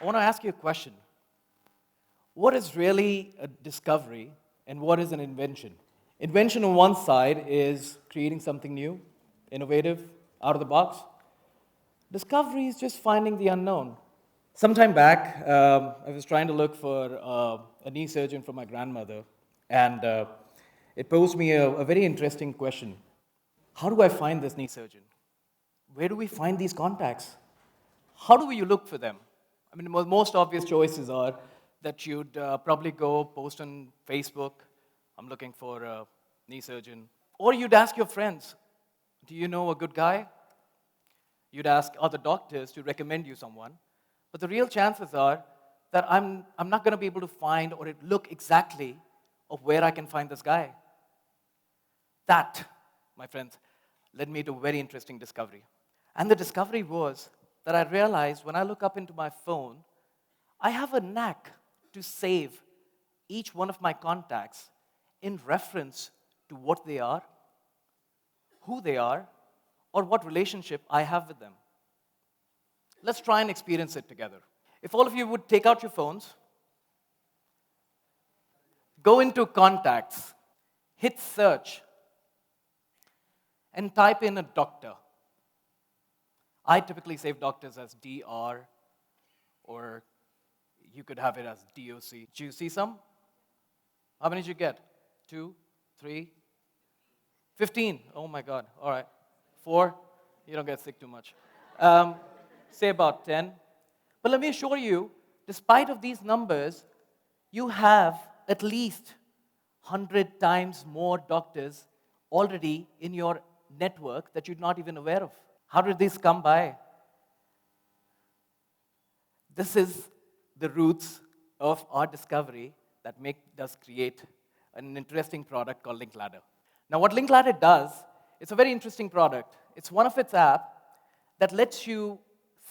I want to ask you a question. What is really a discovery and what is an invention? Invention on one side is creating something new, innovative, out of the box. Discovery is just finding the unknown. Sometime back, I was trying to look for a knee surgeon for my grandmother, and it posed me a very interesting question. How do I find this knee surgeon? Where do we find these contacts? How do you look for them? I mean, the most obvious choices are that you'd probably go post on Facebook, I'm looking for a knee surgeon. Or you'd ask your friends, do you know a good guy? You'd ask other doctors to recommend you someone. But the real chances are that I'm not going to be able to find or look exactly of where I can find this guy. That, my friends, led me to a very interesting discovery. And the discovery was that I realized when I look up into my phone, I have a knack to save each one of my contacts in reference to what they are, who they are, or what relationship I have with them. Let's try and experience it together. If all of you would take out your phones, go into contacts, hit search, and type in a doctor. I typically save doctors as DR, or you could have it as DOC. Do you see some? How many did you get? 2, 3, 15. Oh my God. All right. 4. You don't get sick too much. Say about 10. But let me assure you, despite of these numbers, you have at least 100 times more doctors already in your network that you're not even aware of. How did this come by? This is the roots of our discovery that make us create an interesting product called Linkladder. Now, what Linkladder does, it's a very interesting product. It's one of its app that lets you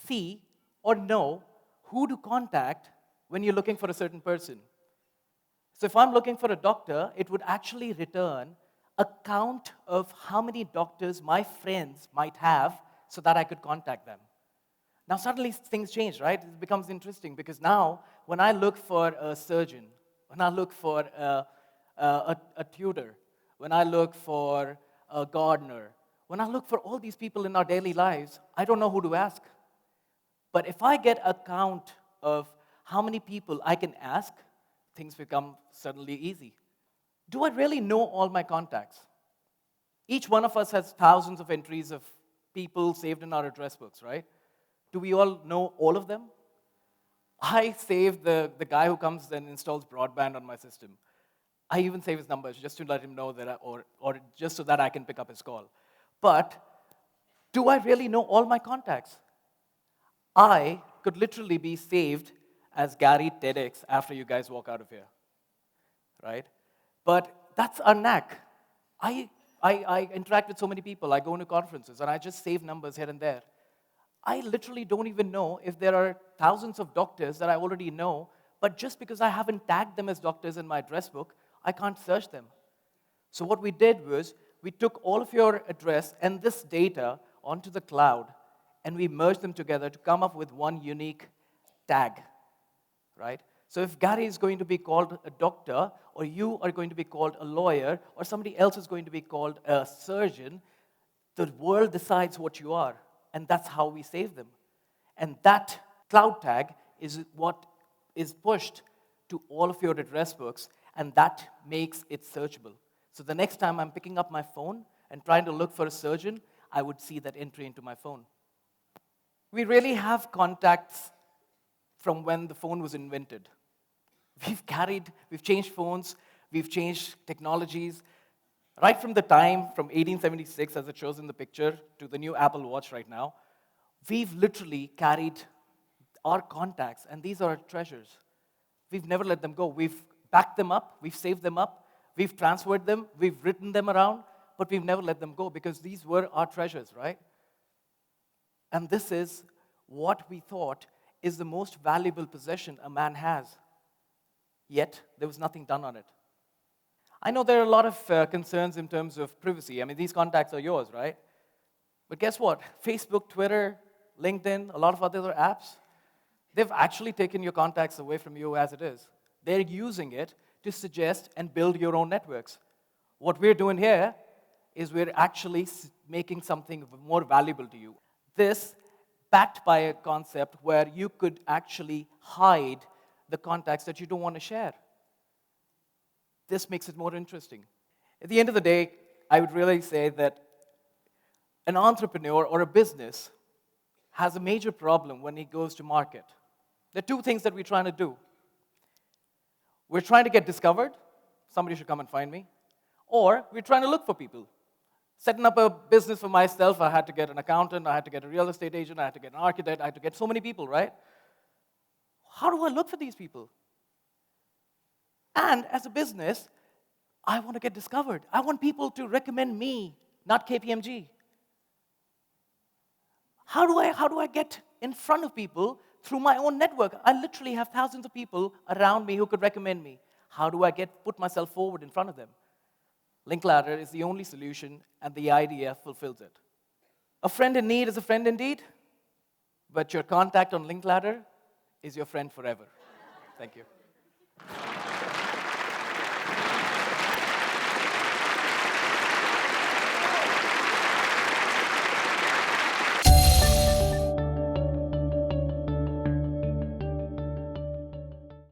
see or know who to contact when you're looking for a certain person. So if I'm looking for a doctor, it would actually return a count of how many doctors my friends might have so that I could contact them. Now suddenly things change, right? It becomes interesting because now when I look for a surgeon, when I look for a tutor, when I look for a gardener, when I look for all these people in our daily lives, I don't know who to ask. But if I get a count of how many people I can ask, things become suddenly easy. Do I really know all my contacts? Each one of us has thousands of entries of people saved in our address books, right? Do we all know all of them? I save the guy who comes and installs broadband on my system. I even save his numbers just to let him know that, or just so that I can pick up his call. But do I really know all my contacts? I could literally be saved as Gary TEDx after you guys walk out of here, right? But that's our knack. I interact with so many people. I go into conferences, and I just save numbers here and there. I literally don't even know if there are thousands of doctors that I already know, but just because I haven't tagged them as doctors in my address book, I can't search them. So what we did was, we took all of your address and this data onto the cloud, and we merged them together to come up with one unique tag, right? So if Gary is going to be called a doctor, or you are going to be called a lawyer, or somebody else is going to be called a surgeon, the world decides what you are, and that's how we save them. And that cloud tag is what is pushed to all of your address books, and that makes it searchable. So the next time I'm picking up my phone and trying to look for a surgeon, I would see that entry into my phone. We really have contacts from when the phone was invented. We've changed phones, we've changed technologies. Right from the time, from 1876, as it shows in the picture, to the new Apple Watch right now, we've literally carried our contacts, and these are our treasures. We've never let them go. We've backed them up, we've saved them up, we've transferred them, we've written them around, but we've never let them go because these were our treasures, right? And this is what we thought is the most valuable possession a man has. Yet, there was nothing done on it. I know there are a lot of concerns in terms of privacy. I mean, these contacts are yours, right? But guess what? Facebook, Twitter, LinkedIn, a lot of other apps, They've actually taken your contacts away from you as it is. They're using it to suggest and build your own networks. What we're doing here is we're actually making something more valuable to you. This backed by a concept where you could actually hide the contacts that you don't want to share. This makes it more interesting. At the end of the day, I would really say that an entrepreneur or a business has a major problem when he goes to market. There are two things that we're trying to do. We're trying to get discovered. Somebody should come and find me. Or we're trying to look for people. Setting up a business for myself, I had to get an accountant, I had to get a real estate agent, I had to get an architect, I had to get so many people, right? How do I look for these people? And as a business, I want to get discovered. I want people to recommend me, not KPMG. How do I get in front of people through my own network? I literally have thousands of people around me who could recommend me. How do I put myself forward in front of them? Linkladder is the only solution, and the idea fulfills it. A friend in need is a friend indeed, but your contact on Linkladder is your friend forever. Thank you.